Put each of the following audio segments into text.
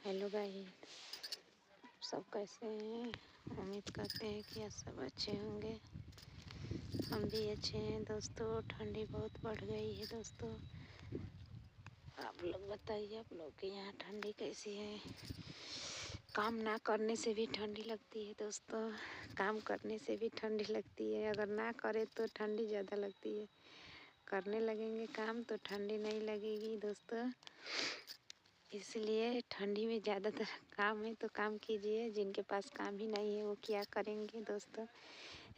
Hello guys, सब कैसे हैं। उम्मीद करते हैं कि आप सब अच्छे होंगे। हम भी अच्छे हैं दोस्तों। ठंडी बहुत बढ़ गई है दोस्तों। आप लोग बताइए, आप लोग के यहाँ ठंडी कैसी है। काम ना करने से भी ठंडी लगती है दोस्तों। काम करने से भी ठंडी लगती है। अगर ना करे तो ठंडी ज़्यादा लगती है। करने लगेंगे काम तो ठंडी नहीं लगेगी दोस्तों। इसलिए ठंडी में ज़्यादातर काम है तो काम कीजिए। जिनके पास काम ही नहीं है वो क्या करेंगे दोस्तों।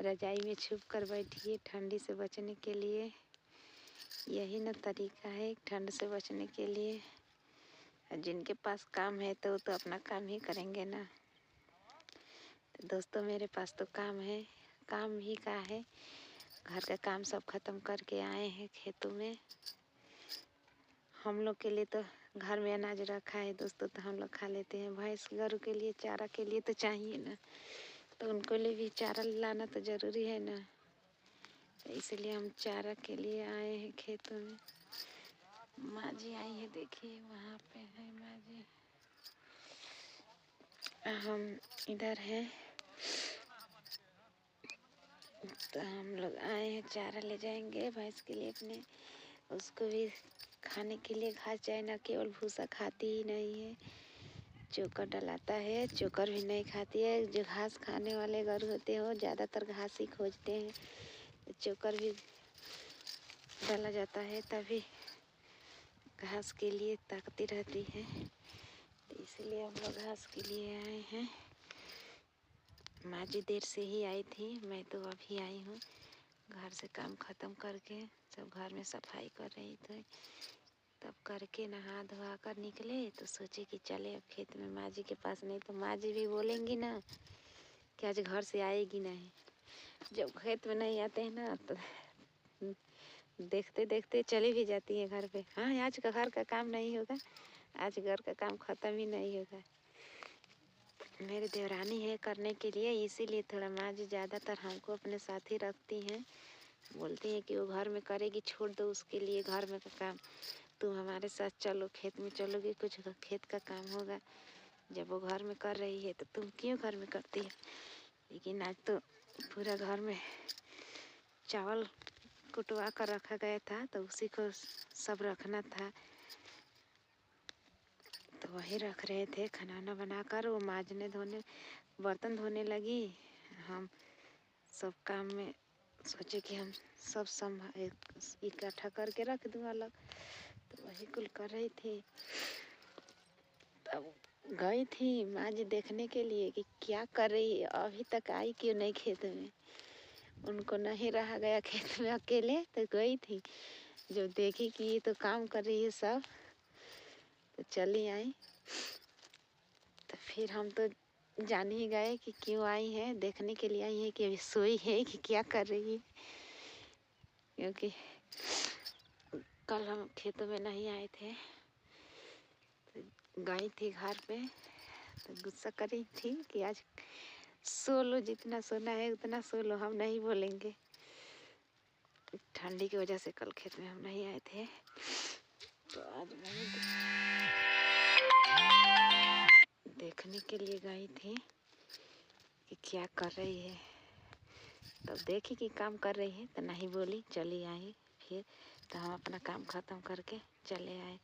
रजाई में छुप कर बैठिए ठंडी से बचने के लिए। यही ना तरीका है ठंड से बचने के लिए। जिनके पास काम है तो वो तो अपना काम ही करेंगे ना। तो दोस्तों मेरे पास तो काम है, काम ही का है। घर का काम सब खत्म करके आए हैं खेतों में। हम लोग के लिए तो घर में अनाज रखा है दोस्तों, तो हम लोग खा लेते हैं। भैंस गरू के लिए चारा के लिए तो चाहिए ना, तो उनको लिए भी चारा लाना तो ज़रूरी है ना। तो इसलिए हम चारा के लिए आए हैं खेतों में। माँ जी आई है, देखिए वहाँ पे है माँ जी। हम इधर हैं तो हम लोग आए हैं। चारा ले जाएंगे भैंस के लिए अपने। उसको भी खाने के लिए घास चाहिए, ना केवल भूसा खाती ही नहीं है, चोकर डलाता है, चोकर भी नहीं खाती है। जो घास खाने वाले गरू होते हैं वो ज़्यादातर घास ही खोजते हैं। तो चोकर भी डाला जाता है तभी घास के लिए ताकती रहती है। तो इसलिए हम लोग घास के लिए आए हैं। माँ जी देर से ही आई थी, मैं तो अभी आई हूँ। घर से काम ख़त्म करके सब घर में सफाई कर रही थी, तब करके नहा धोवा कर निकले तो सोचे कि चले अब खेत में माँ जी के पास। नहीं तो माँ जी भी बोलेंगी ना कि आज घर से आएगी नहीं। जब खेत में नहीं आते हैं ना तो देखते देखते चली भी जाती है घर पे। हाँ, आज का घर का काम नहीं होगा, आज घर का काम ख़त्म ही नहीं होगा। मेरी देवरानी है करने के लिए, इसीलिए थोड़ा माँ जी ज़्यादातर हमको अपने साथ ही रखती हैं। बोलती हैं कि वो घर में करेगी, छोड़ दो उसके लिए घर में का काम। तुम हमारे साथ चलो, खेत में चलोगे, कुछ खेत का काम होगा। जब वो घर में कर रही है तो तुम क्यों घर में करती है। लेकिन आज तो पूरा घर में चावल कुटवा कर रखा गया था तो उसी को सब रखना था, तो वही रख रहे थे। खाना बनाकर वो मांजने धोने बर्तन धोने लगी। हम सब काम में सोचे कि हम सब इकट्ठा करके रख दूँ अलग, तो वही कुल कर रही थी। तब गई थी माँ जी देखने के लिए कि क्या कर रही है, अभी तक आई क्यों नहीं खेत में। उनको नहीं रहा गया खेत में अकेले, तो गई थी। जो देखी कि ये तो काम कर रही है सब, तो चली आई। तो फिर हम तो जान ही गए कि क्यों आई है, देखने के लिए आई है कि अभी सोई है कि क्या कर रही है। क्योंकि कल हम खेतों में नहीं आए थे, तो गई थी घर पे, तो गुस्सा कर रही थी कि आज सो लो, जितना सोना है उतना सो लो, हम नहीं बोलेंगे। ठंडी की वजह से कल खेत में हम नहीं आए थे, तो आज मैं देखने के लिए गई थी कि क्या कर रही है। तब देखी कि काम कर रही है तो नहीं बोली, चली आई। फिर तो हम अपना काम ख़त्म करके चले आए।